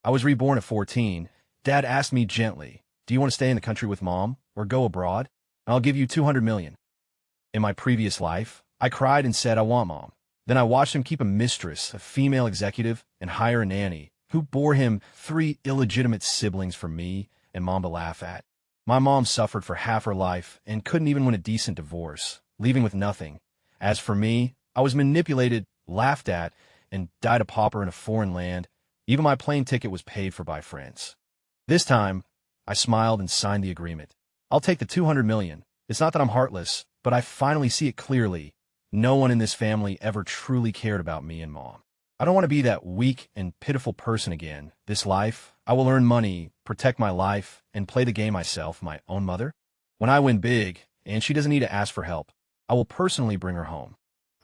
I was reborn at 14. Dad asked me gently, "Do you want to stay in the country with Mom or go abroad? And I'll give you 200 million." In my previous life, I cried and said I want Mom. Then I watched him keep a mistress, a female executive, and hire a nanny who bore him 3 illegitimate siblings for me and Mom to laugh at. My mom suffered for half her life and couldn't even win a decent divorce, leaving with nothing. As for me, I was manipulated, laughed at, and died a pauper in a foreign land. Even my plane ticket was paid for by friends. This time, I smiled and signed the agreement. I'll take the 200 million. It's not that I'm heartless, but I finally see it clearly. No one in this family ever truly cared about me and Mom. I don't want to be that weak and pitiful person again. This life, I will earn money, protect my life, and play the game myself, my own mother. When I win big, and she doesn't need to ask for help, I will personally bring her home.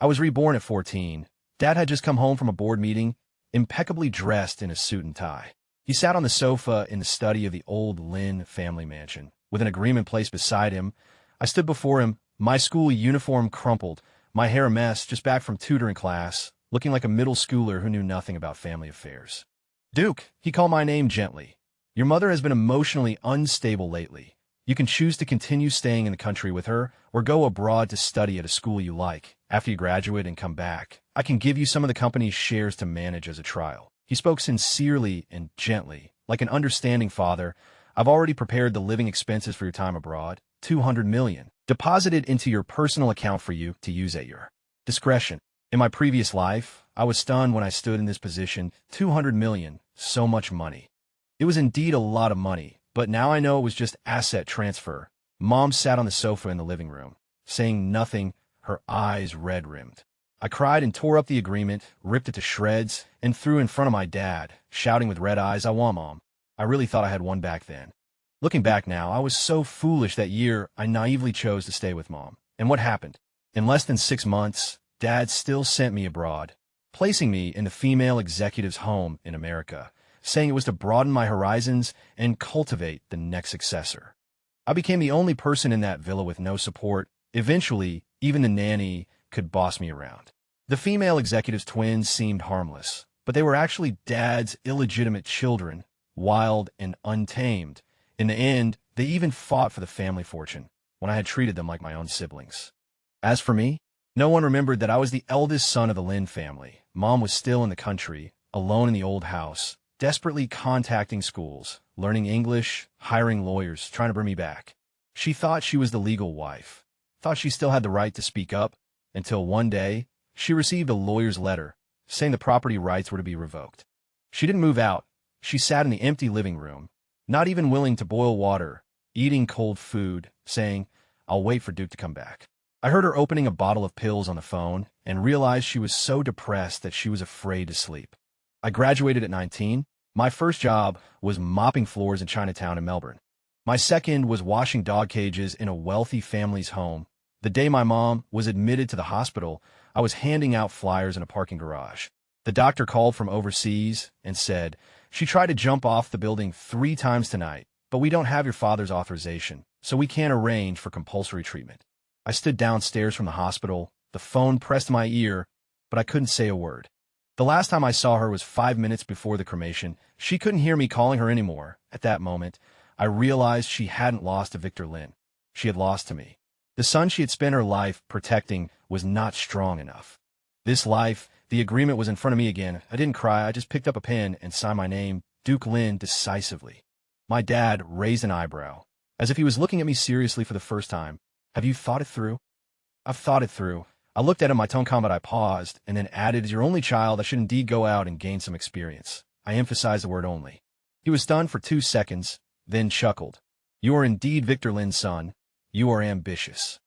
I was reborn at 14. Dad had just come home from a board meeting, impeccably dressed in a suit and tie. He sat on the sofa in the study of the old Lin family mansion, with an agreement placed beside him. I stood before him, my school uniform crumpled, my hair a mess, just back from tutoring class, looking like a middle schooler who knew nothing about family affairs. "Duke," he called my name gently. "Your mother has been emotionally unstable lately. You can choose to continue staying in the country with her or go abroad to study at a school you like. After you graduate and come back, I can give you some of the company's shares to manage as a trial." He spoke sincerely and gently, like an understanding father. "I've already prepared the living expenses for your time abroad, 200 million, deposited into your personal account for you to use at your discretion." In my previous life, I was stunned when I stood in this position. 200 million, so much money. It was indeed a lot of money, but now I know it was just asset transfer. Mom sat on the sofa in the living room, saying nothing, her eyes red-rimmed. I cried and tore up the agreement, ripped it to shreds, and threw it in front of my dad, shouting with red eyes, "I want Mom." I really thought I had one back then. Looking back now, I was so foolish that year I naively chose to stay with Mom. And what happened? In less than 6 months, Dad still sent me abroad, placing me in the female executive's home in America, saying it was to broaden my horizons and cultivate the next successor. I became the only person in that villa with no support. Eventually, even the nanny could boss me around. The female executive's twins seemed harmless, but they were actually Dad's illegitimate children, wild and untamed. In the end, they even fought for the family fortune when I had treated them like my own siblings. As for me, no one remembered that I was the eldest son of the Lin family. Mom was still in the country, alone in the old house, desperately contacting schools, learning English, hiring lawyers, trying to bring me back. She thought she was the legal wife, thought she still had the right to speak up, until one day, she received a lawyer's letter saying the property rights were to be revoked. She didn't move out. She sat in the empty living room, not even willing to boil water, eating cold food, saying, "I'll wait for Duke to come back." I heard her opening a bottle of pills on the phone and realized she was so depressed that she was afraid to sleep. I graduated at 19. My first job was mopping floors in Chinatown in Melbourne. My second was washing dog cages in a wealthy family's home. The day my mom was admitted to the hospital, I was handing out flyers in a parking garage. The doctor called from overseas and said, "She tried to jump off the building 3 times tonight, but we don't have your father's authorization, so we can't arrange for compulsory treatment." I stood downstairs from the hospital, the phone pressed to my ear, but I couldn't say a word. The last time I saw her was 5 minutes before the cremation. She couldn't hear me calling her anymore. At that moment, I realized she hadn't lost to Victor Lin. She had lost to me. The son she had spent her life protecting was not strong enough. This life, the agreement was in front of me again. I didn't cry, I just picked up a pen and signed my name, Duke Lin, decisively. My dad raised an eyebrow, as if he was looking at me seriously for the first time. "Have you thought it through?" "I've thought it through." I looked at him, my tone calm, but I paused, and then added, "As your only child, I should indeed go out and gain some experience." I emphasized the word only. He was stunned for 2 seconds, then chuckled. "You are indeed Victor Lin's son. You are ambitious."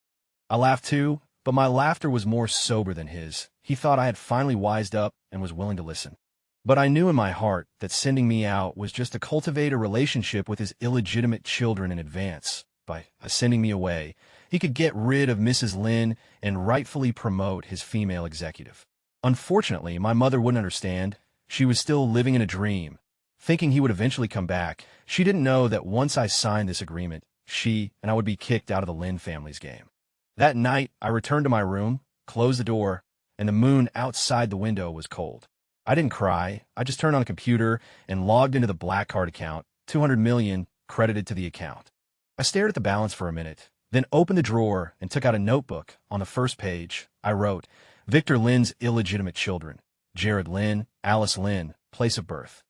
I laughed too, but my laughter was more sober than his. He thought I had finally wised up and was willing to listen. But I knew in my heart that sending me out was just to cultivate a relationship with his illegitimate children in advance. By sending me away, he could get rid of Mrs. Lin and rightfully promote his female executive. Unfortunately, my mother wouldn't understand. She was still living in a dream, thinking he would eventually come back. She didn't know that once I signed this agreement, she and I would be kicked out of the Lin family's game. That night, I returned to my room, closed the door, and the moon outside the window was cold. I didn't cry. I just turned on a computer and logged into the black card account, 200 million credited to the account. I stared at the balance for a minute, then opened the drawer and took out a notebook. On the first page, I wrote, Victor Lynn's illegitimate children. Jared Lynn, Alice Lynn, place of birth.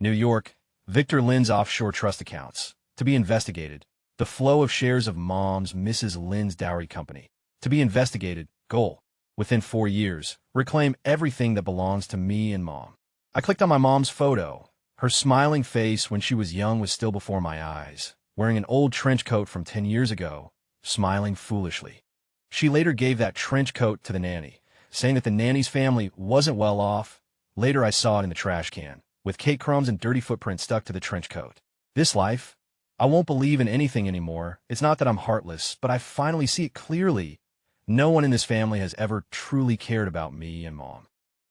New York, Victor Lynn's offshore trust accounts. To be investigated. The flow of shares of Mom's Mrs. Lynn's dowry company. To be investigated. Goal. Within 4 years, reclaim everything that belongs to me and Mom. I clicked on my mom's photo. Her smiling face when she was young was still before my eyes, wearing an old trench coat from 10 years ago, smiling foolishly. She later gave that trench coat to the nanny, saying that the nanny's family wasn't well off. Later I saw it in the trash can, with cake crumbs and dirty footprints stuck to the trench coat. This life, I won't believe in anything anymore. It's not that I'm heartless, but I finally see it clearly. No one in this family has ever truly cared about me and Mom.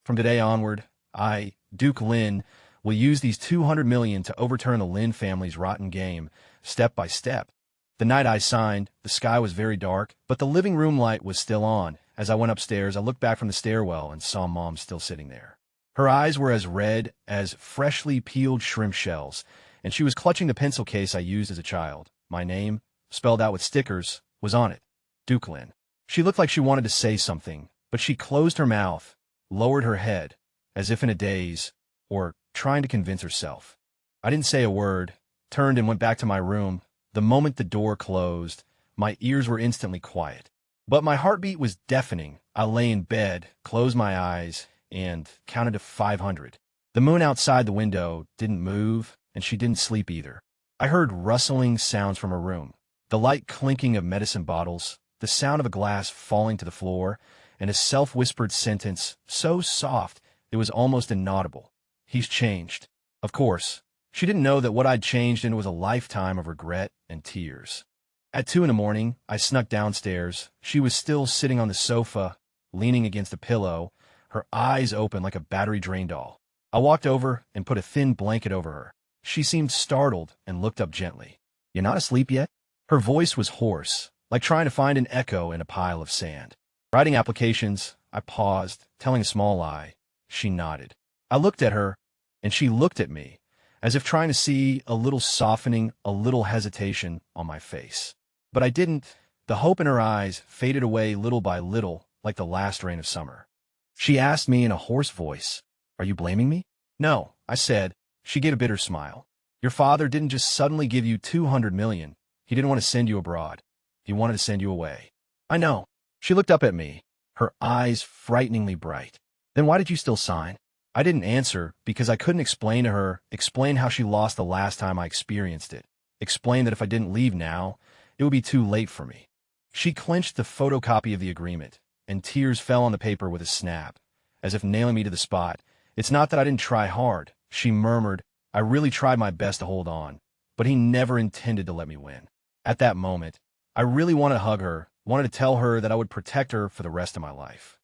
From today onward, I, Duke Lynn, will use these 200 million to overturn the Lynn family's rotten game, step by step. The night I signed, the sky was very dark, but the living room light was still on. As I went upstairs, I looked back from the stairwell and saw Mom still sitting there. Her eyes were as red as freshly peeled shrimp shells, and she was clutching the pencil case I used as a child. My name, spelled out with stickers, was on it. Duke Lynn. She looked like she wanted to say something, but she closed her mouth, lowered her head, as if in a daze, or trying to convince herself. I didn't say a word, turned and went back to my room. The moment the door closed, my ears were instantly quiet. But my heartbeat was deafening. I lay in bed, closed my eyes, and counted to 500. The moon outside the window didn't move, and she didn't sleep either. I heard rustling sounds from her room, the light clinking of medicine bottles, the sound of a glass falling to the floor, and a self-whispered sentence so soft it was almost inaudible. He's changed. Of course, she didn't know that what I'd changed into was a lifetime of regret and tears. At 2 a.m, I snuck downstairs. She was still sitting on the sofa, leaning against a pillow, her eyes open like a battery-drained doll. I walked over and put a thin blanket over her. She seemed startled and looked up gently. "You not asleep yet?" Her voice was hoarse, like trying to find an echo in a pile of sand. Writing applications, I paused, telling a small lie. She nodded. I looked at her, and she looked at me, as if trying to see a little softening, a little hesitation on my face. But I didn't. The hope in her eyes faded away little by little, like the last rain of summer. She asked me in a hoarse voice, "Are you blaming me?" "No," I said. She gave a bitter smile. "Your father didn't just suddenly give you 200 million. He didn't want to send you abroad. He wanted to send you away." "I know." She looked up at me, her eyes frighteningly bright. "Then why did you still sign?" I didn't answer because I couldn't explain to her, explain how she lost the last time I experienced it, explain that if I didn't leave now, it would be too late for me. She clenched the photocopy of the agreement, and tears fell on the paper with a snap, as if nailing me to the spot. "It's not that I didn't try hard," she murmured. "I really tried my best to hold on, but he never intended to let me win." At that moment, I really wanted to hug her, wanted to tell her that I would protect her for the rest of my life.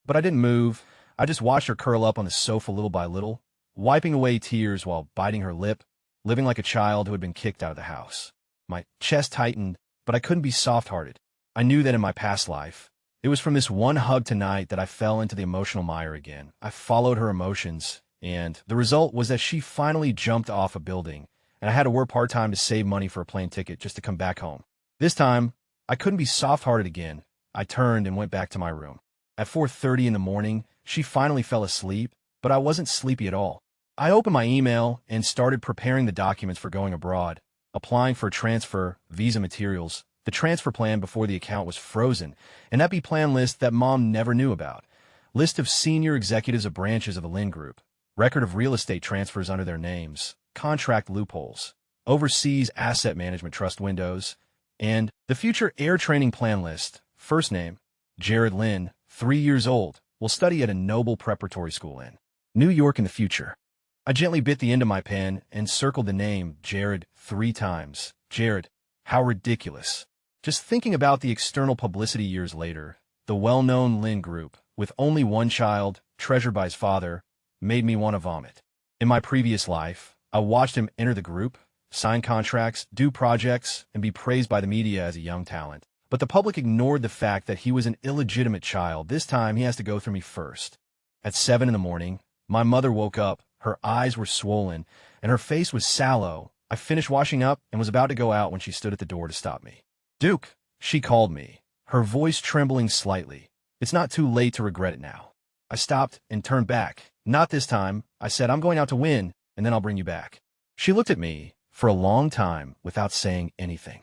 But I didn't move. I just watched her curl up on the sofa little by little, wiping away tears while biting her lip, living like a child who had been kicked out of the house. My chest tightened, but I couldn't be soft-hearted. I knew that in my past life, it was from this one hug tonight that I fell into the emotional mire again. I followed her emotions, and the result was that she finally jumped off a building, and I had to work part-time to save money for a plane ticket just to come back home. This time, I couldn't be soft-hearted again. I turned and went back to my room. At 4:30 in the morning, she finally fell asleep, but I wasn't sleepy at all. I opened my email and started preparing the documents for going abroad, applying for a transfer, visa materials, the transfer plan before the account was frozen, an EPI plan list that Mom never knew about, list of senior executives of branches of the Lynn Group, record of real estate transfers under their names, contract loopholes, overseas asset management trust windows, and the future air training plan list. First name, Jared Lynn, 3 years old, will study at a Noble preparatory school in New York in the future. I gently bit the end of my pen and circled the name Jared 3 times. Jared, how ridiculous. Just thinking about the external publicity years later, the well-known Lynn Group, with only one child, treasured by his father, made me want to vomit. In my previous life, I watched him enter the group, sign contracts, do projects, and be praised by the media as a young talent. But the public ignored the fact that he was an illegitimate child. This time, he has to go through me first. At 7 in the morning, My mother woke up. Her eyes were swollen, and her face was sallow. I finished washing up and was about to go out when she stood at the door to stop me. "Duke," she called me, her voice trembling slightly. "It's not too late to regret it now." I stopped and turned back. "Not this time," I said. "I'm going out to win, and then I'll bring you back." She looked at me for a long time without saying anything.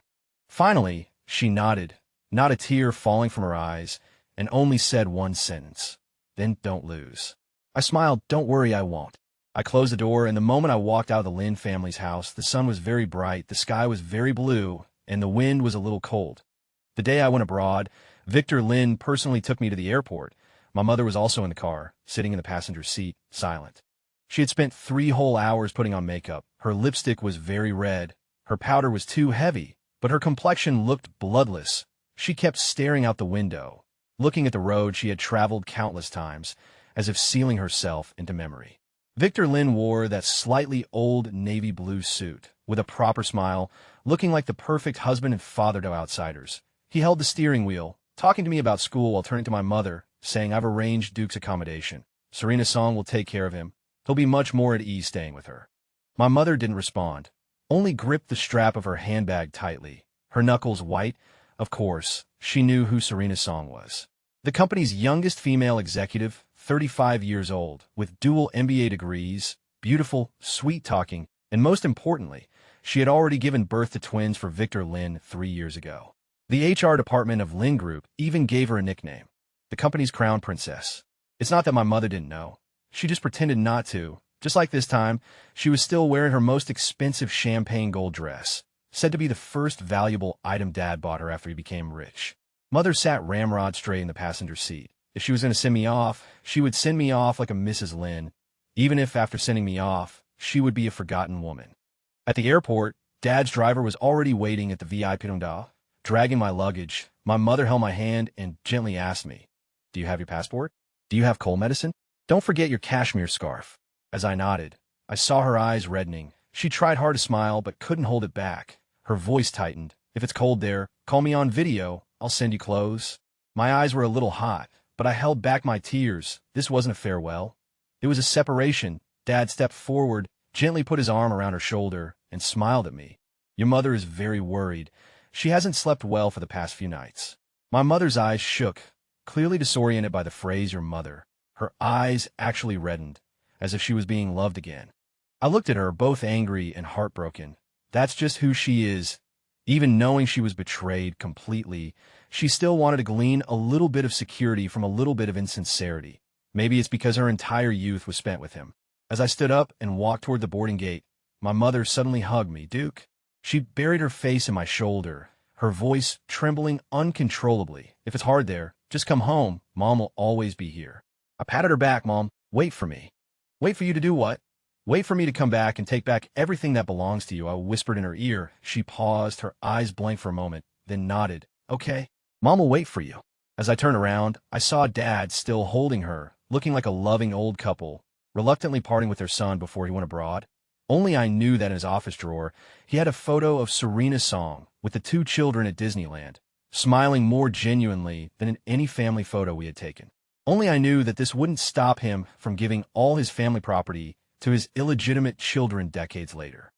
Finally, she nodded, not a tear falling from her eyes, and only said one sentence: "Then don't lose." I smiled. "Don't worry, I won't." I closed the door, and the moment I walked out of the Lin family's house, the sun was very bright, the sky was very blue, and the wind was a little cold. The day I went abroad, Victor Lin personally took me to the airport. My mother was also in the car, sitting in the passenger seat, silent. She had spent 3 whole hours putting on makeup. Her lipstick was very red. Her powder was too heavy, but her complexion looked bloodless. She kept staring out the window, looking at the road she had traveled countless times, as if sealing herself into memory. Victor Lin wore that slightly old navy blue suit, with a proper smile, looking like the perfect husband and father to outsiders. He held the steering wheel, talking to me about school while turning to my mother, saying, "I've arranged Duke's accommodation. Serena Song will take care of him. He'll be much more at ease staying with her." My mother didn't respond, only gripped the strap of her handbag tightly, her knuckles white. Of course, she knew who Serena Song was. The company's youngest female executive, 35 years old, with dual MBA degrees, beautiful, sweet-talking, and most importantly, she had already given birth to twins for Victor Lin 3 years ago. The HR department of Lin Group even gave her a nickname, the company's crown princess. It's not that my mother didn't know. She just pretended not to. Just like this time, she was still wearing her most expensive champagne gold dress, said to be the first valuable item Dad bought her after he became rich. Mother sat ramrod straight in the passenger seat. If she was going to send me off, she would send me off like a Mrs. Lin, even if after sending me off, she would be a forgotten woman. At the airport, Dad's driver was already waiting at the VIP window, dragging my luggage. My mother held my hand and gently asked me, "Do you have your passport? Do you have cold medicine? Don't forget your cashmere scarf." As I nodded, I saw her eyes reddening. She tried hard to smile, but couldn't hold it back. Her voice tightened. "If it's cold there, call me on video. I'll send you clothes." My eyes were a little hot, but I held back my tears. This wasn't a farewell. It was a separation. Dad stepped forward, gently put his arm around her shoulder, and smiled at me. "Your mother is very worried. She hasn't slept well for the past few nights." My mother's eyes shook, clearly disoriented by the phrase "your mother." Her eyes actually reddened, as if she was being loved again. I looked at her, both angry and heartbroken. That's just who she is. Even knowing she was betrayed completely, she still wanted to glean a little bit of security from a little bit of insincerity. Maybe it's because her entire youth was spent with him. As I stood up and walked toward the boarding gate, my mother suddenly hugged me. "Duke." She buried her face in my shoulder, her voice trembling uncontrollably. "If it's hard there, just come home. Mom will always be here." I patted her back. "Mom, wait for me." "Wait for you to do what?" "Wait for me to come back and take back everything that belongs to you," I whispered in her ear. She paused, her eyes blank for a moment, then nodded. "Okay, Mom will wait for you." As I turned around, I saw Dad still holding her, looking like a loving old couple, reluctantly parting with their son before he went abroad. Only I knew that in his office drawer, he had a photo of Serena Song with the 2 children at Disneyland, smiling more genuinely than in any family photo we had taken. Only I knew that this wouldn't stop him from giving all his family property to his illegitimate children decades later.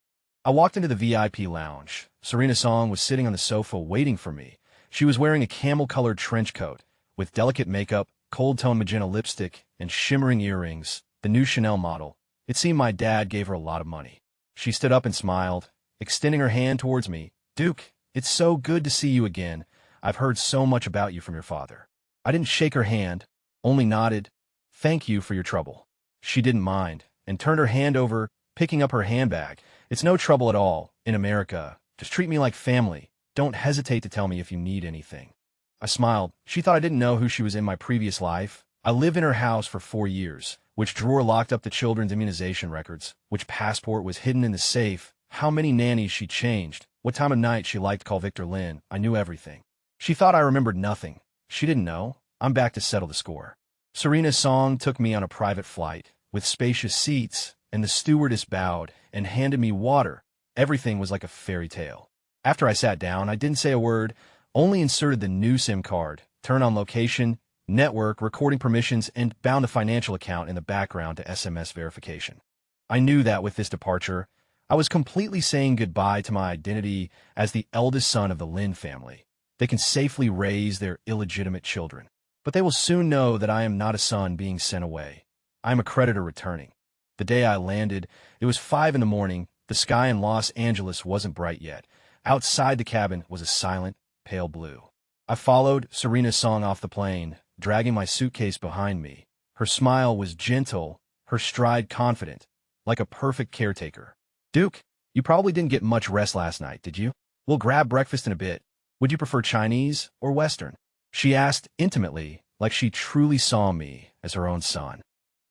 I walked into the VIP lounge. Serena Song was sitting on the sofa waiting for me. She was wearing a camel-colored trench coat with delicate makeup, cold-tone magenta lipstick, and shimmering earrings, the new Chanel model. It seemed my dad gave her a lot of money. She stood up and smiled, extending her hand towards me. "Duke, it's so good to see you again. I've heard so much about you from your father." I didn't shake her hand, only nodded. "Thank you for your trouble." She didn't mind, and turned her hand over, picking up her handbag. "It's no trouble at all. In America, just treat me like family. Don't hesitate to tell me if you need anything." I smiled. She thought I didn't know who she was in my previous life. I lived in her house for 4 years. Which drawer locked up the children's immunization records? Which passport was hidden in the safe? How many nannies she changed? What time of night she liked to call Victor Lin? I knew everything. She thought I remembered nothing. She didn't know. I'm back to settle the score. Serena Song took me on a private flight, with spacious seats, and the stewardess bowed and handed me water. Everything was like a fairy tale. After I sat down, I didn't say a word, only inserted the new SIM card, turned on location, network, recording permissions, and bound a financial account in the background to SMS verification. I knew that with this departure, I was completely saying goodbye to my identity as the eldest son of the Lin family. They can safely raise their illegitimate children, but they will soon know that I am not a son being sent away. I am a creditor returning. The day I landed, it was 5 in the morning. The sky in Los Angeles wasn't bright yet. Outside the cabin was a silent, pale blue. I followed Serena Song off the plane, dragging my suitcase behind me. Her smile was gentle, her stride confident, like a perfect caretaker. "Duke, you probably didn't get much rest last night, did you? We'll grab breakfast in a bit. Would you prefer Chinese or Western?" She asked intimately, like she truly saw me as her own son.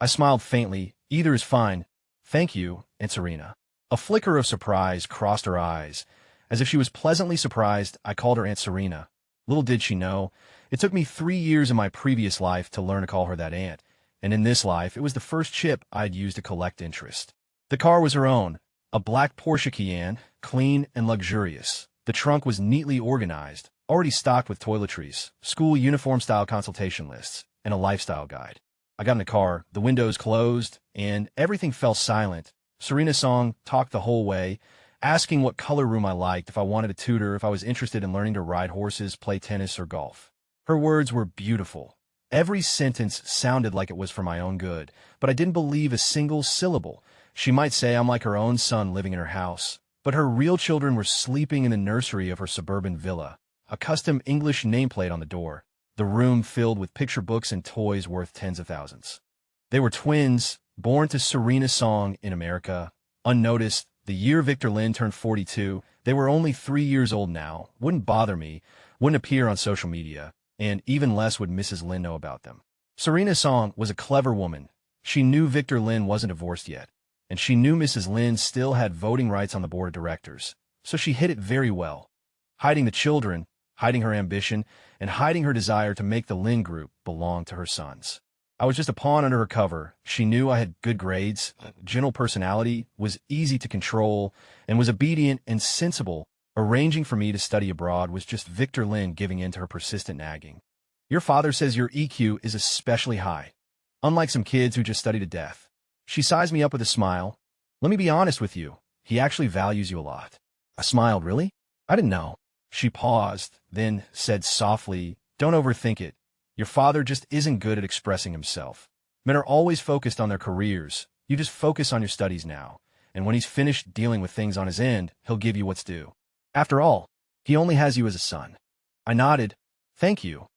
I smiled faintly. "Either is fine. Thank you, Aunt Serena." A flicker of surprise crossed her eyes. As if she was pleasantly surprised, I called her Aunt Serena. Little did she know, it took me 3 years in my previous life to learn to call her that aunt, and in this life, it was the first chip I'd used to collect interest. The car was her own, a black Porsche Cayenne, clean and luxurious. The trunk was neatly organized, already stocked with toiletries, school uniform-style consultation lists, and a lifestyle guide. I got in the car, the windows closed, and everything fell silent. Serena Song talked the whole way, asking what color room I liked, if I wanted a tutor, if I was interested in learning to ride horses, play tennis, or golf. Her words were beautiful. Every sentence sounded like it was for my own good, but I didn't believe a single syllable. She might say I'm like her own son living in her house, but her real children were sleeping in the nursery of her suburban villa, a custom English nameplate on the door, the room filled with picture books and toys worth tens of thousands. They were twins, born to Serena Song in America, unnoticed. The year Victor Lin turned 42, they were only 3 years old now, wouldn't bother me, wouldn't appear on social media, and even less would Mrs. Lin know about them. Serena Song was a clever woman. She knew Victor Lin wasn't divorced yet, and she knew Mrs. Lin still had voting rights on the board of directors, so she hid it very well, hiding the children, hiding her ambition, and hiding her desire to make the Lin group belong to her sons. I was just a pawn under her cover. She knew I had good grades, gentle personality, was easy to control, and was obedient and sensible. Arranging for me to study abroad was just Victor Lin giving in to her persistent nagging. "Your father says your EQ is especially high, unlike some kids who just study to death." She sized me up with a smile. "Let me be honest with you. He actually values you a lot." I smiled. "Really? I didn't know." She paused, then said softly, "Don't overthink it. Your father just isn't good at expressing himself. Men are always focused on their careers. You just focus on your studies now, and when he's finished dealing with things on his end, he'll give you what's due. After all, he only has you as a son." I nodded. "Thank you,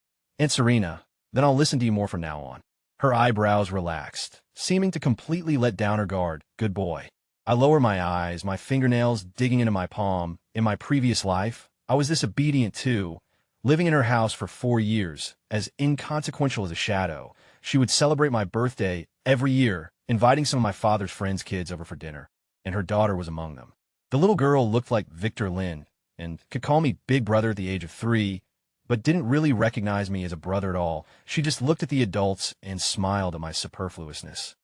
Aunt Serena. Then I'll listen to you more from now on." Her eyebrows relaxed, seeming to completely let down her guard. "Good boy." I lowered my eyes, my fingernails digging into my palm. In my previous life, I was this obedient too. Living in her house for 4 years, as inconsequential as a shadow, she would celebrate my birthday every year, inviting some of my father's friends' kids over for dinner, and her daughter was among them. The little girl looked like Victor Lin, and could call me Big Brother at the age of 3, but didn't really recognize me as a brother at all. She just looked at the adults and smiled at my superfluousness.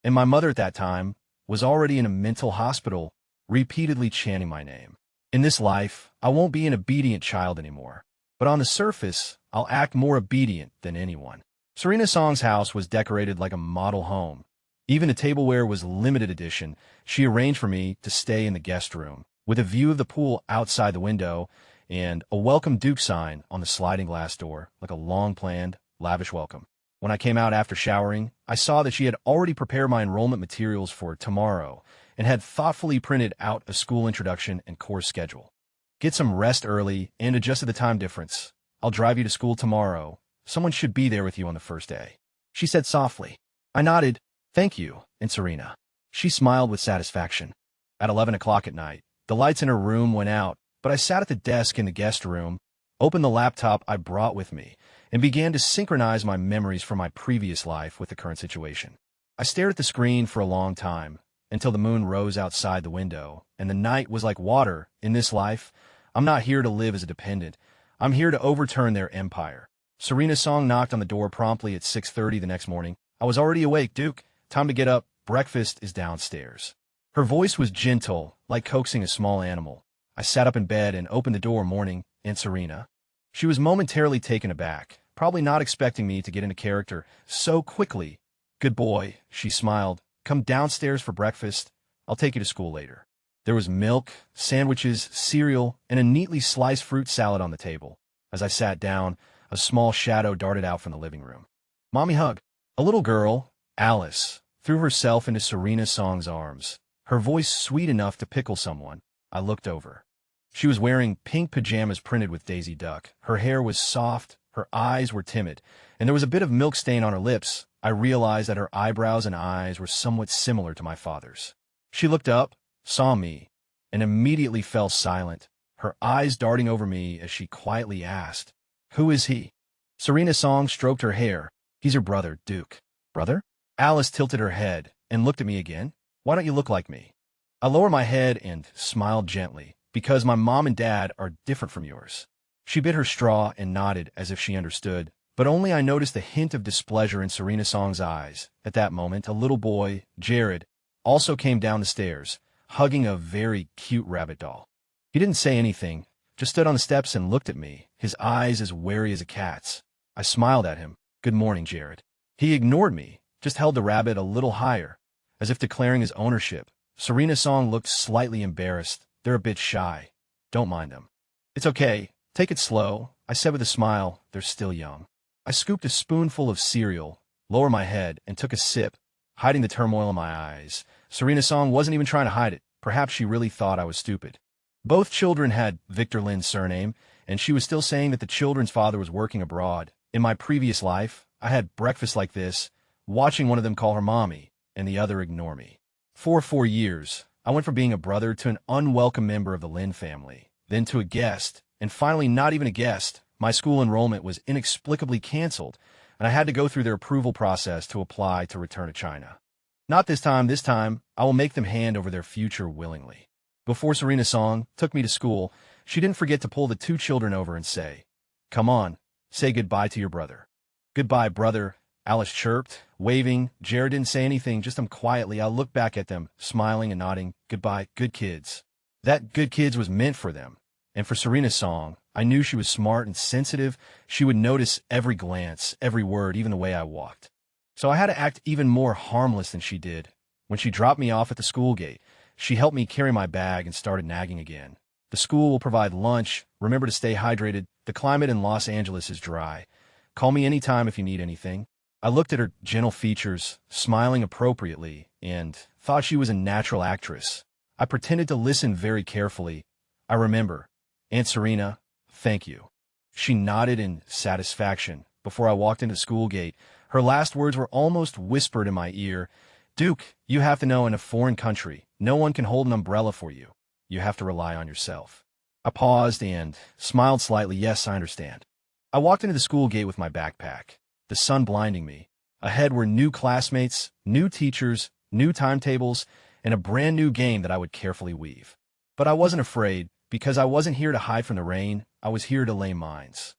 And my mother at that time was already in a mental hospital, repeatedly chanting my name. In this life, I won't be an obedient child anymore. But on the surface, I'll act more obedient than anyone. Serena Song's house was decorated like a model home. Even the tableware was limited edition. She arranged for me to stay in the guest room, with a view of the pool outside the window and a Welcome Duke sign on the sliding glass door, like a long-planned, lavish welcome. When I came out after showering, I saw that she had already prepared my enrollment materials for tomorrow and had thoughtfully printed out a school introduction and course schedule. "Get some rest early and adjust to the time difference. I'll drive you to school tomorrow. Someone should be there with you on the first day," she said softly. I nodded. "Thank you, Aunt Serena." She smiled with satisfaction. At 11 o'clock at night, the lights in her room went out, but I sat at the desk in the guest room, opened the laptop I brought with me, and began to synchronize my memories from my previous life with the current situation. I stared at the screen for a long time, until the moon rose outside the window, and the night was like water. In this life, I'm not here to live as a dependent. I'm here to overturn their empire. Serena Song knocked on the door promptly at 6:30 the next morning. I was already awake. "Duke, time to get up. Breakfast is downstairs." Her voice was gentle, like coaxing a small animal. I sat up in bed and opened the door. "Morning, Aunt Serena." She was momentarily taken aback, probably not expecting me to get into character so quickly. Good boy, she smiled. Come downstairs for breakfast. I'll take you to school later. There was milk, sandwiches, cereal, and a neatly sliced fruit salad on the table. As I sat down, a small shadow darted out from the living room. Mommy hug. A little girl, Alice, threw herself into Serena Song's arms, her voice sweet enough to pickle someone. I looked over. She was wearing pink pajamas printed with Daisy Duck. Her hair was soft, her eyes were timid, and there was a bit of milk stain on her lips. I realized that her eyebrows and eyes were somewhat similar to my father's. She looked up, saw me, and immediately fell silent, her eyes darting over me as she quietly asked, "Who is he?" Serena Song stroked her hair. "He's your brother, Duke." "Brother?" Alice tilted her head and looked at me again. "Why don't you look like me?" I lowered my head and smiled gently. "Because my mom and dad are different from yours." She bit her straw and nodded as if she understood, but only I noticed a hint of displeasure in Serena Song's eyes. At that moment, a little boy, Jared, also came down the stairs, hugging a very cute rabbit doll. He didn't say anything, just stood on the steps and looked at me, his eyes as wary as a cat's. I smiled at him. "Good morning, Jared." He ignored me, just held the rabbit a little higher, as if declaring his ownership. Serena Song looked slightly embarrassed. "They're a bit shy. Don't mind them." "It's okay. Take it slow," I said with a smile. "They're still young." I scooped a spoonful of cereal, lowered my head, and took a sip, hiding the turmoil in my eyes. Serena Song wasn't even trying to hide it. Perhaps she really thought I was stupid. Both children had Victor Lin's surname, and she was still saying that the children's father was working abroad. In my previous life, I had breakfast like this, watching one of them call her mommy, and the other ignore me. For 4 years, I went from being a brother to an unwelcome member of the Lin family, then to a guest, and finally not even a guest. My school enrollment was inexplicably canceled, and I had to go through their approval process to apply to return to China. Not this time. This time, I will make them hand over their future willingly. Before Serena Song took me to school, she didn't forget to pull the 2 children over and say, "Come on, say goodbye to your brother." "Goodbye, brother," Alice chirped, waving. Jared didn't say anything, just quietly. I looked back at them, smiling and nodding. "Goodbye, good kids." That good kids was meant for them. And for Serena Song, I knew she was smart and sensitive. She would notice every glance, every word, even the way I walked. So I had to act even more harmless than she did. When she dropped me off at the school gate, she helped me carry my bag and started nagging again. "The school will provide lunch. Remember to stay hydrated. The climate in Los Angeles is dry. Call me anytime if you need anything." I looked at her gentle features, smiling appropriately, and thought she was a natural actress. I pretended to listen very carefully. "I remember. Aunt Serena, thank you." She nodded in satisfaction. Before I walked into the school gate, her last words were almost whispered in my ear. "Duke, you have to know, in a foreign country, no one can hold an umbrella for you. You have to rely on yourself." I paused and smiled slightly. "Yes, I understand." I walked into the school gate with my backpack, the sun blinding me. Ahead were new classmates, new teachers, new timetables, and a brand new game that I would carefully weave. But I wasn't afraid, because I wasn't here to hide from the rain. I was here to lay mines.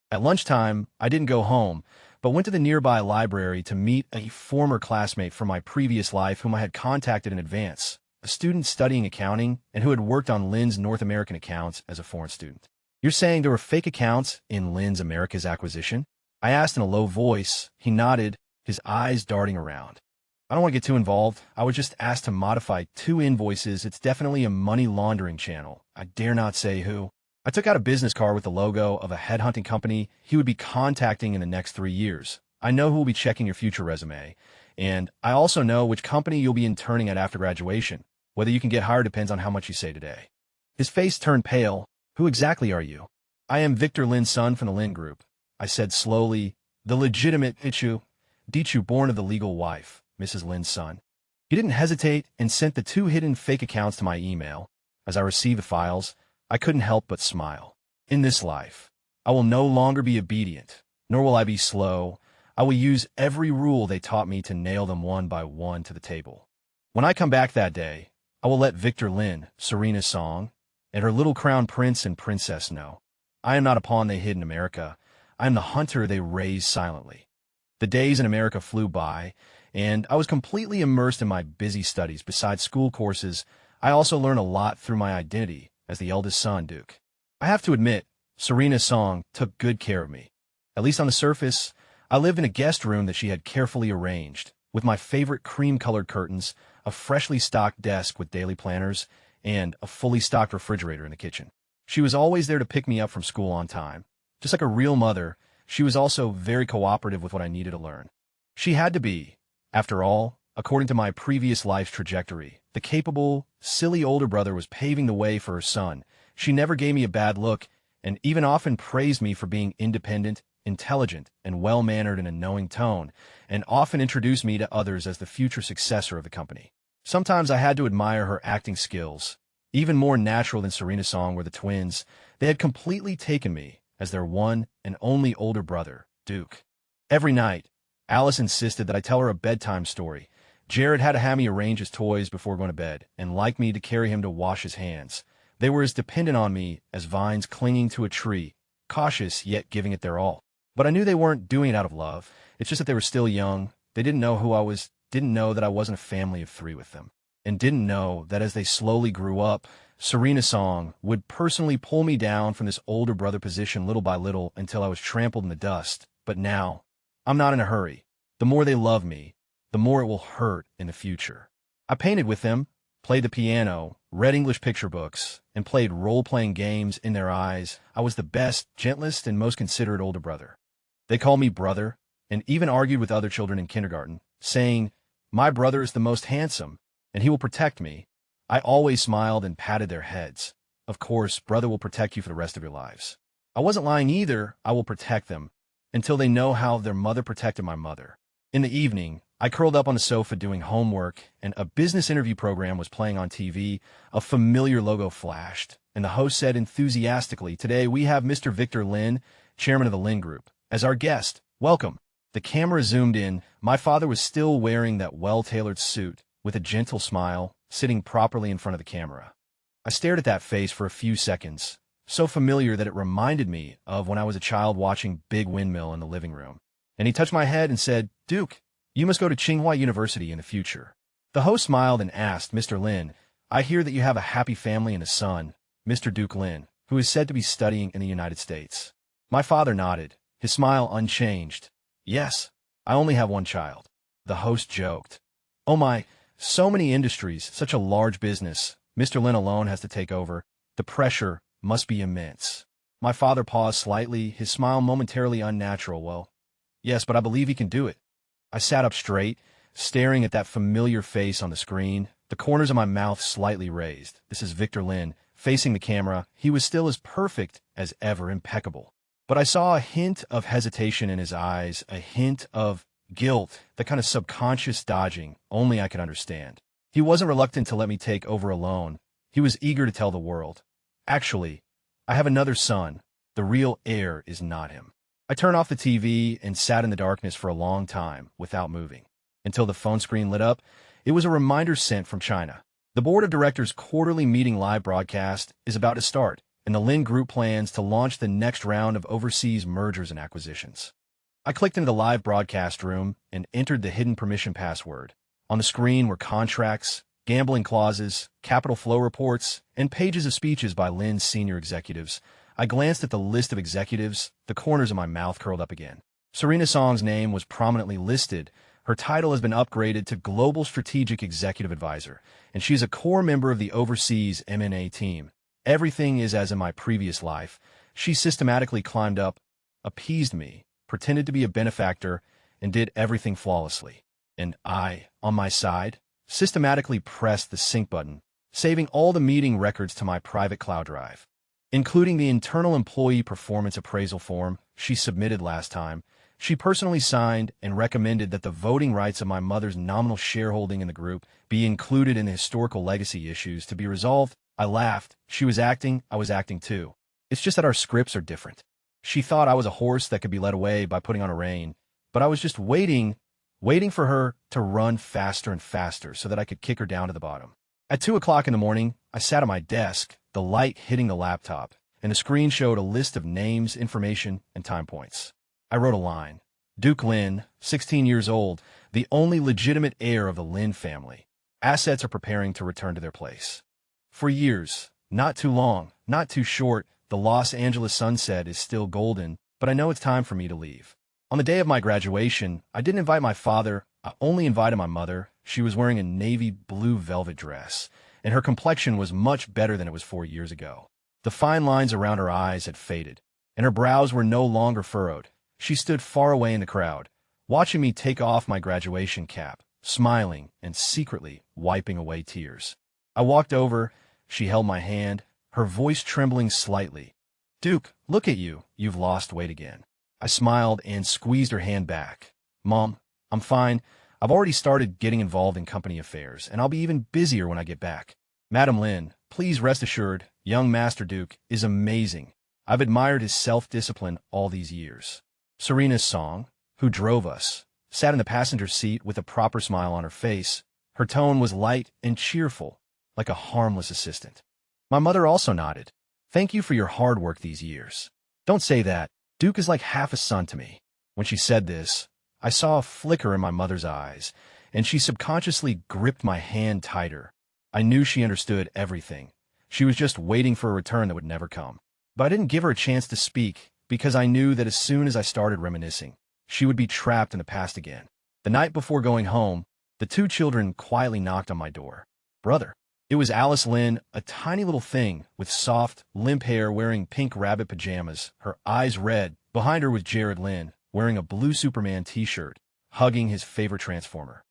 At lunchtime, I didn't go home, but went to the nearby library to meet a former classmate from my previous life whom I had contacted in advance, a student studying accounting and who had worked on Lin's North American accounts as a foreign student. "You're saying there were fake accounts in Lin's America's acquisition?" I asked in a low voice. He nodded, his eyes darting around. "I don't want to get too involved. I was just asked to modify 2 invoices. It's definitely a money laundering channel. I dare not say who." I took out a business card with the logo of a headhunting company he would be contacting in the next 3 years. "I know who will be checking your future resume, and I also know which company you'll be interning at after graduation. Whether you can get hired depends on how much you say today." His face turned pale. "Who exactly are you?" "I am Victor Lin's son from the Lin Group," I said slowly. "The legitimate Dichu, born of the legal wife, Mrs. Lin's son." He didn't hesitate and sent the 2 hidden fake accounts to my email. As I received the files, I couldn't help but smile. In this life, I will no longer be obedient, nor will I be slow. I will use every rule they taught me to nail them one by one to the table. When I come back that day, I will let Victor Lin, Serena Song, and her little crown prince and princess know. I am not a pawn they hid in America. I am the hunter they raised silently. The days in America flew by, and I was completely immersed in my busy studies. Besides school courses, I also learned a lot through my identity as the eldest son, Duke. I have to admit, Serena Song took good care of me. At least on the surface, I lived in a guest room that she had carefully arranged, with my favorite cream-colored curtains, a freshly stocked desk with daily planners, and a fully stocked refrigerator in the kitchen. She was always there to pick me up from school on time. Just like a real mother, she was also very cooperative with what I needed to learn. She had to be. After all, according to my previous life's trajectory, the capable, silly older brother was paving the way for her son. She never gave me a bad look, and even often praised me for being independent, intelligent, and well-mannered in a knowing tone, and often introduced me to others as the future successor of the company. Sometimes I had to admire her acting skills. Even more natural than Serena's song were the twins. They had completely taken me as their one and only older brother, Duke. Every night, Alice insisted that I tell her a bedtime story. Jared had to have me arrange his toys before going to bed, and liked me to carry him to wash his hands. They were as dependent on me as vines clinging to a tree, cautious yet giving it their all. But I knew they weren't doing it out of love. It's just that they were still young. They didn't know who I was, didn't know that I wasn't a family of three with them, and didn't know that as they slowly grew up, Serena's song would personally pull me down from this older brother position little by little until I was trampled in the dust. But now, I'm not in a hurry. The more they love me, the more it will hurt in the future. I painted with them, played the piano, read English picture books, and played role-playing games in their eyes. I was the best, gentlest, and most considerate older brother. They called me brother, and even argued with other children in kindergarten, saying, "My brother is the most handsome, and he will protect me." I always smiled and patted their heads. Of course, brother will protect you for the rest of your lives. I wasn't lying either. I will protect them until they know how their mother protected my mother. In the evening, I curled up on the sofa doing homework, and a business interview program was playing on TV. A familiar logo flashed, and the host said enthusiastically, "Today we have Mr. Victor Lin, chairman of the Lin Group, as our guest. Welcome." The camera zoomed in. My father was still wearing that well-tailored suit, with a gentle smile, sitting properly in front of the camera. I stared at that face for a few seconds, so familiar that it reminded me of when I was a child watching Big Windmill in the living room. And he touched my head and said, "Duke, you must go to Tsinghua University in the future." The host smiled and asked, "Mr. Lin, I hear that you have a happy family and a son, Mr. Duke Lin, who is said to be studying in the United States." My father nodded, his smile unchanged. "Yes, I only have one child." The host joked, "Oh my, so many industries, such a large business. Mr. Lin alone has to take over. The pressure must be immense." My father paused slightly, his smile momentarily unnatural. "Well, yes, but I believe he can do it." I sat up straight, staring at that familiar face on the screen, the corners of my mouth slightly raised. This is Victor Lin, facing the camera. He was still as perfect as ever, impeccable. But I saw a hint of hesitation in his eyes, a hint of guilt, the kind of subconscious dodging only I could understand. He wasn't reluctant to let me take over alone. He was eager to tell the world, "Actually, I have another son. The real heir is not him." I turned off the TV and sat in the darkness for a long time without moving. Until the phone screen lit up, it was a reminder sent from China. The board of directors' quarterly meeting live broadcast is about to start, and the Lin Group plans to launch the next round of overseas mergers and acquisitions. I clicked into the live broadcast room and entered the hidden permission password. On the screen were contracts, gambling clauses, capital flow reports, and pages of speeches by Lin's senior executives. I glanced at the list of executives, the corners of my mouth curled up again. Serena Song's name was prominently listed. Her title has been upgraded to Global Strategic Executive Advisor, and she's a core member of the overseas M&A team. Everything is as in my previous life. She systematically climbed up, appeased me, pretended to be a benefactor, and did everything flawlessly. And I, on my side, systematically pressed the sync button, saving all the meeting records to my private cloud drive, including the internal employee performance appraisal form she submitted last time. She personally signed and recommended that the voting rights of my mother's nominal shareholding in the group be included in the historical legacy issues to be resolved. I laughed. She was acting, I was acting too. It's just that our scripts are different. She thought I was a horse that could be led away by putting on a rein, but I was just waiting for her to run faster and faster so that I could kick her down to the bottom. At 2 o'clock in the morning, I sat at my desk, the light hitting the laptop, and the screen showed a list of names, information, and time points. I wrote a line. Duke Lin, 16 years old, the only legitimate heir of the Lin family. Assets are preparing to return to their place. For years, not too long, not too short, the Los Angeles sunset is still golden, but I know it's time for me to leave. On the day of my graduation, I didn't invite my father, I only invited my mother. She was wearing a navy blue velvet dress, and her complexion was much better than it was 4 years ago. The fine lines around her eyes had faded, and her brows were no longer furrowed. She stood far away in the crowd, watching me take off my graduation cap, smiling and secretly wiping away tears. I walked over, she held my hand, her voice trembling slightly. "Duke, look at you, you've lost weight again." I smiled and squeezed her hand back. "Mom, I'm fine. I've already started getting involved in company affairs, and I'll be even busier when I get back. Madam Lin, please rest assured, young Master Duke is amazing. I've admired his self-discipline all these years." Serena Song, who drove us, sat in the passenger seat with a proper smile on her face. Her tone was light and cheerful, like a harmless assistant. My mother also nodded. "Thank you for your hard work these years." "Don't say that. Duke is like half a son to me." When she said this, I saw a flicker in my mother's eyes, and she subconsciously gripped my hand tighter. I knew she understood everything. She was just waiting for a return that would never come. But I didn't give her a chance to speak, because I knew that as soon as I started reminiscing, she would be trapped in the past again. The night before going home, the two children quietly knocked on my door. "Brother." It was Alice Lin, a tiny little thing with soft, limp hair wearing pink rabbit pajamas, her eyes red. Behind her was Jared Lin, wearing a blue Superman t-shirt, hugging his favorite Transformer.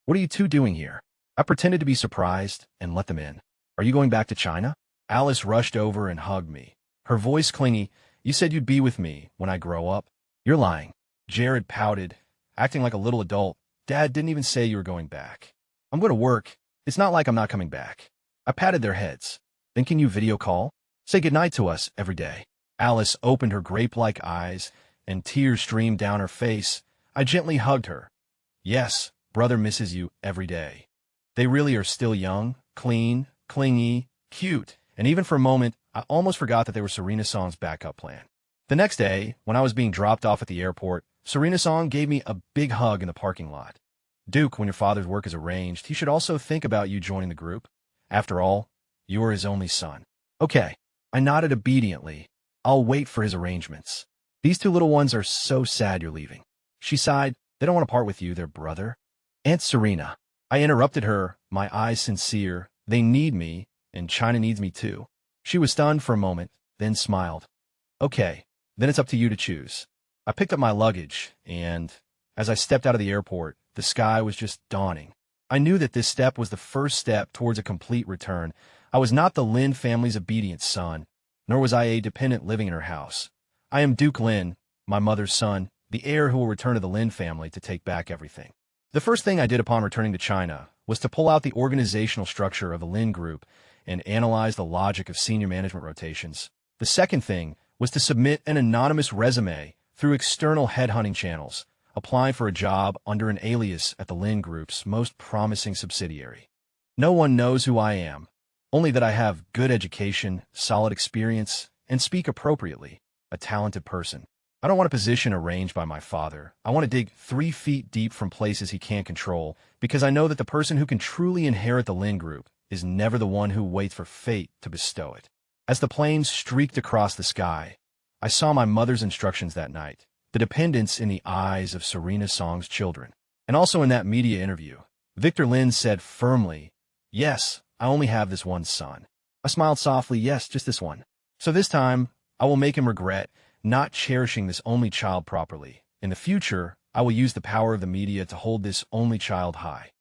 "What are you two doing here?" I pretended to be surprised and let them in. "Are you going back to China?" Alice rushed over and hugged me, her voice clingy. "You said you'd be with me when I grow up." "You're lying." Jared pouted, acting like a little adult. "Dad didn't even say you were going back." "I'm going to work. It's not like I'm not coming back." I patted their heads. "Then can you video call? Say goodnight to us every day." Alice opened her grape-like eyes, and tears streamed down her face. I gently hugged her. "Yes, brother misses you every day." They really are still young, clean, clingy, cute, and even for a moment, I almost forgot that they were Serena Song's backup plan. The next day, when I was being dropped off at the airport, Serena Song gave me a big hug in the parking lot. "Duke, when your father's work is arranged, he should also think about you joining the group. After all, you are his only son." "Okay." I nodded obediently. "I'll wait for his arrangements. These two little ones are so sad you're leaving." She sighed. "They don't want to part with you, their brother." "Aunt Serena." I interrupted her, my eyes sincere. "They need me, and China needs me too." She was stunned for a moment, then smiled. "Okay, then it's up to you to choose." I picked up my luggage, and as I stepped out of the airport, the sky was just dawning. I knew that this step was the first step towards a complete return. I was not the Lin family's obedient son, nor was I a dependent living in her house. I am Duke Lin, my mother's son, the heir who will return to the Lin family to take back everything. The first thing I did upon returning to China was to pull out the organizational structure of the Lin Group and analyze the logic of senior management rotations. The second thing was to submit an anonymous resume through external headhunting channels, applying for a job under an alias at the Lin Group's most promising subsidiary. No one knows who I am, only that I have good education, solid experience, and speak appropriately, a talented person. I don't want a position arranged by my father. I want to dig 3 feet deep from places he can't control, because I know that the person who can truly inherit the Lin Group is never the one who waits for fate to bestow it. As the plane streaked across the sky, I saw my mother's instructions that night, the dependence in the eyes of Serena Song's children. And also in that media interview, Victor Lin said firmly, "Yes, I only have this one son." I smiled softly. "Yes, just this one." So this time, I will make him regret not cherishing this only child properly. In the future, I will use the power of the media to hold this only child high.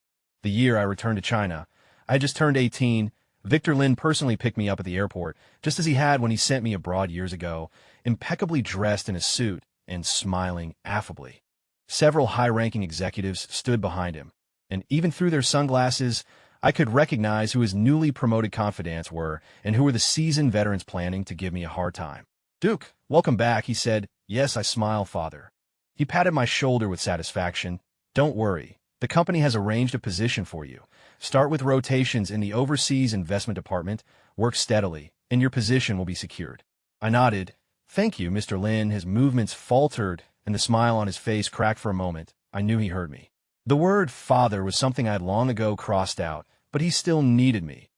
The year I returned to China, I had just turned 18. Victor Lin personally picked me up at the airport, just as he had when he sent me abroad years ago, impeccably dressed in a suit and smiling affably. Several high-ranking executives stood behind him, and even through their sunglasses, I could recognize who his newly promoted confidants were and who were the seasoned veterans planning to give me a hard time. "Duke, welcome back," he said. "Yes, I smile, father." He patted my shoulder with satisfaction. "Don't worry. The company has arranged a position for you. Start with rotations in the overseas investment department, work steadily, and your position will be secured." I nodded. "Thank you, Mr. Lin." His movements faltered, and the smile on his face cracked for a moment. I knew he heard me. The word father was something I had long ago crossed out, but he still needed me.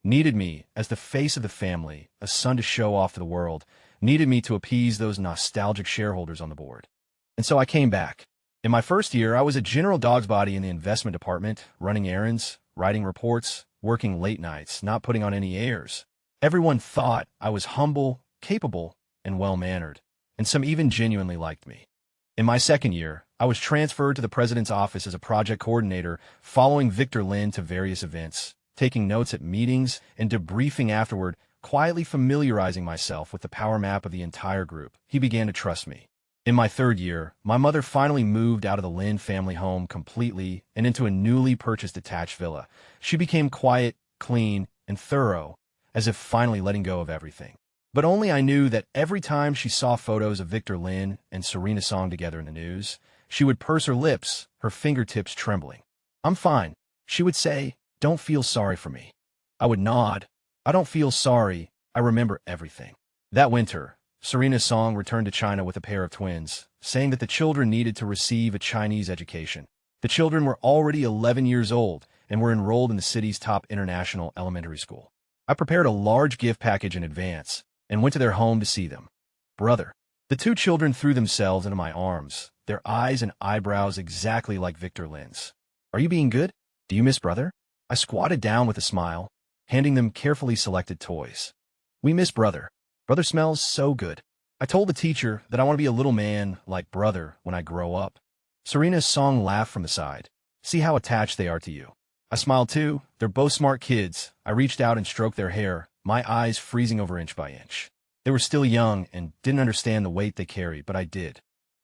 Needed me as the face of the family, a son to show off to the world, needed me to appease those nostalgic shareholders on the board. And so I came back. In my first year, I was a general dog's body in the investment department, running errands, writing reports, working late nights, not putting on any airs. Everyone thought I was humble, capable, and well-mannered, and some even genuinely liked me. In my second year, I was transferred to the president's office as a project coordinator, following Victor Lin to various events, taking notes at meetings, and debriefing afterward, quietly familiarizing myself with the power map of the entire group. He began to trust me. In my third year, my mother finally moved out of the Lin family home completely and into a newly purchased attached villa. She became quiet, clean, and thorough, as if finally letting go of everything. But only I knew that every time she saw photos of Victor Lin and Serena Song together in the news, she would purse her lips, her fingertips trembling. "I'm fine," she would say. "Don't feel sorry for me." I would nod. "I don't feel sorry. I remember everything." That winter, Serena Song returned to China with a pair of twins, saying that the children needed to receive a Chinese education. The children were already 11 years old and were enrolled in the city's top international elementary school. I prepared a large gift package in advance and went to their home to see them. "Brother." The two children threw themselves into my arms, their eyes and eyebrows exactly like Victor Lin's. "Are you being good? Do you miss brother?" I squatted down with a smile, handing them carefully selected toys. "We miss brother. Brother smells so good." I told the teacher that I want to be a little man like brother when I grow up. Serena's Song laughed from the side. "See how attached they are to you." I smiled too. They're both smart kids. I reached out and stroked their hair, my eyes freezing over inch by inch. They were still young and didn't understand the weight they carried, but I did.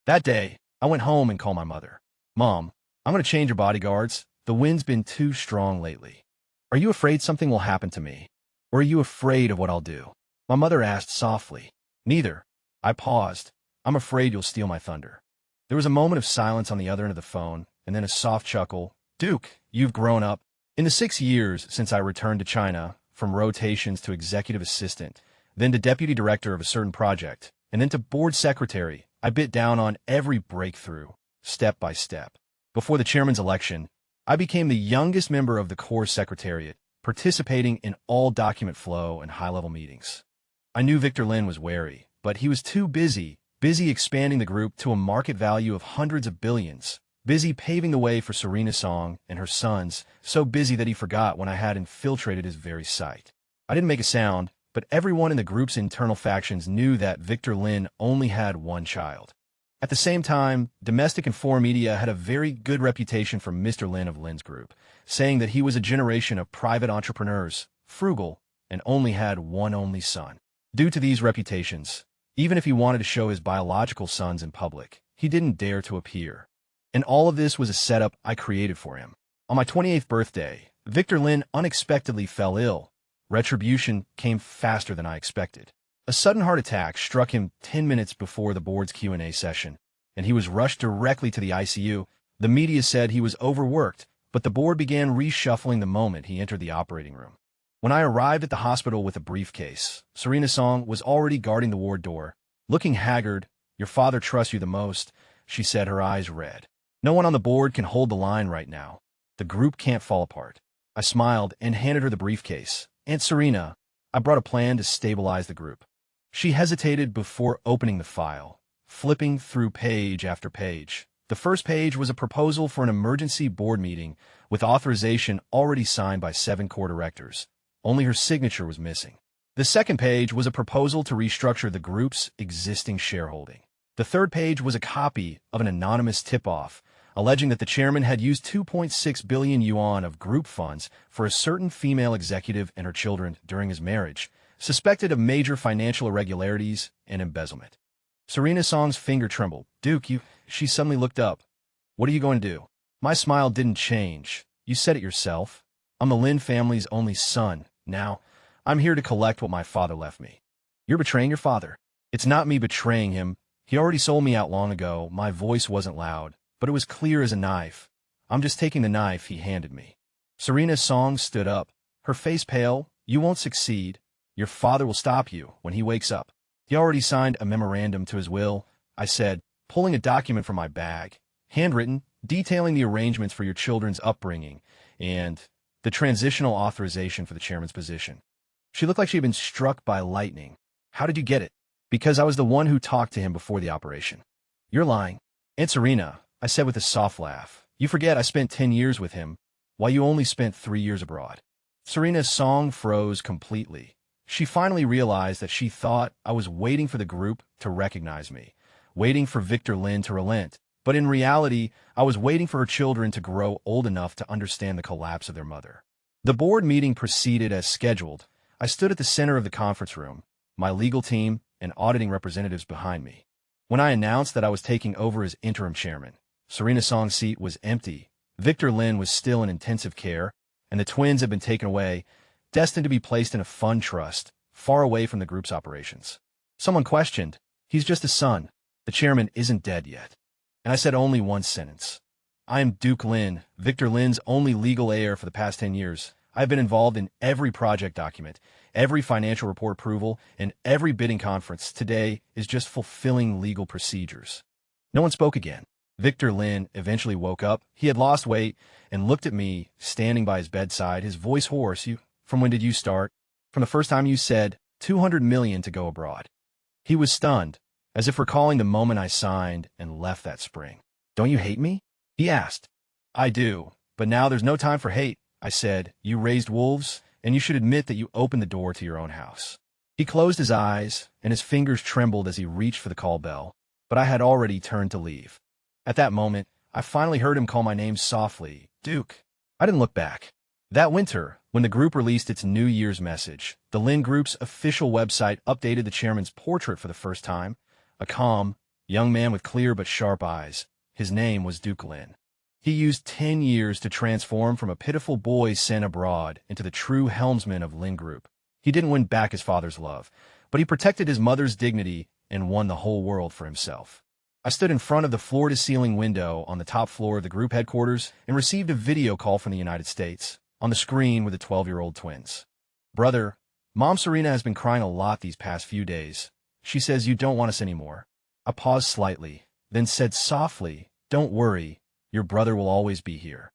That day, I went home and called my mother. "Mom, I'm going to change your bodyguards. The wind's been too strong lately. Are you afraid something will happen to me? Or are you afraid of what I'll do?" My mother asked softly. "Neither." I paused. "I'm afraid you'll steal my thunder." There was a moment of silence on the other end of the phone, and then a soft chuckle. "Duke, you've grown up." In the 6 years since I returned to China, from rotations to executive assistant, then to deputy director of a certain project, and then to board secretary, I bit down on every breakthrough, step by step. Before the chairman's election, I became the youngest member of the core secretariat, participating in all document flow and high-level meetings. I knew Victor Lin was wary, but he was too busy expanding the group to a market value of hundreds of billions, busy paving the way for Serena Song and her sons, so busy that he forgot when I had infiltrated his very site. I didn't make a sound, but everyone in the group's internal factions knew that Victor Lin only had one child. At the same time, domestic and foreign media had a very good reputation for Mr. Lin of Lin's group, saying that he was a generation of private entrepreneurs, frugal, and only had one only son. Due to these reputations, even if he wanted to show his biological sons in public, he didn't dare to appear. And all of this was a setup I created for him. On my 28th birthday, Victor Lin unexpectedly fell ill. Retribution came faster than I expected. A sudden heart attack struck him 10 minutes before the board's Q&A session, and he was rushed directly to the ICU. The media said he was overworked, but the board began reshuffling the moment he entered the operating room. When I arrived at the hospital with a briefcase, Serena Song was already guarding the ward door. Looking haggard, "Your father trusts you the most," she said, her eyes red. "No one on the board can hold the line right now. The group can't fall apart." I smiled and handed her the briefcase. "Aunt Serena, I brought a plan to stabilize the group." She hesitated before opening the file, flipping through page after page. The first page was a proposal for an emergency board meeting with authorization already signed by 7 core directors. Only her signature was missing. The second page was a proposal to restructure the group's existing shareholding. The third page was a copy of an anonymous tip-off, alleging that the chairman had used 2.6 billion yuan of group funds for a certain female executive and her children during his marriage, suspected of major financial irregularities and embezzlement. Serena Song's finger trembled. "Duke, She suddenly looked up. "What are you going to do?" My smile didn't change. "You said it yourself. I'm the Lin family's only son. Now, I'm here to collect what my father left me." "You're betraying your father." "It's not me betraying him. He already sold me out long ago." My voice wasn't loud, but it was clear as a knife. "I'm just taking the knife he handed me." Serena Song stood up, her face pale. "You won't succeed. Your father will stop you when he wakes up." "He already signed a memorandum to his will," I said, pulling a document from my bag, handwritten, detailing the arrangements for your children's upbringing and the transitional authorization for the chairman's position. She looked like she had been struck by lightning. "How did you get it?" Because I was the one who talked to him before the operation. You're lying. Aunt Serena, I said with a soft laugh. You forget I spent 10 years with him, while you only spent 3 years abroad. Serena's song froze completely. She finally realized that she thought I was waiting for the group to recognize me, waiting for Victor Lin to relent. But in reality, I was waiting for her children to grow old enough to understand the collapse of their mother. The board meeting proceeded as scheduled. I stood at the center of the conference room, my legal team and auditing representatives behind me. When I announced that I was taking over as interim chairman, Serena Song's seat was empty. Victor Lin was still in intensive care, and the twins had been taken away, destined to be placed in a fund trust, far away from the group's operations. Someone questioned, he's just a son. The chairman isn't dead yet. And I said only one sentence. I am Duke Lin, Victor Lin's only legal heir for the past 10 years. I've been involved in every project document, every financial report approval, and every bidding conference. Today is just fulfilling legal procedures. No one spoke again. Victor Lin eventually woke up. He had lost weight and looked at me, standing by his bedside, his voice hoarse. From when did you start? From the first time you said, 200 million to go abroad. He was stunned, as if recalling the moment I signed and left that spring. Don't you hate me? He asked. I do, but now there's no time for hate. I said, you raised wolves, and you should admit that you opened the door to your own house. He closed his eyes, and his fingers trembled as he reached for the call bell, but I had already turned to leave. At that moment, I finally heard him call my name softly, Duke. I didn't look back. That winter, when the group released its New Year's message, the Lin Group's official website updated the chairman's portrait for the first time. A calm, young man with clear but sharp eyes. His name was Duke Lin. He used 10 years to transform from a pitiful boy sent abroad into the true helmsman of Lin Group. He didn't win back his father's love, but he protected his mother's dignity and won the whole world for himself. I stood in front of the floor-to-ceiling window on the top floor of the group headquarters and received a video call from the United States. On the screen were the 12-year-old twins. Brother, Mom Serena has been crying a lot these past few days. She says you don't want us anymore. I paused slightly, then said softly, don't worry, your brother will always be here.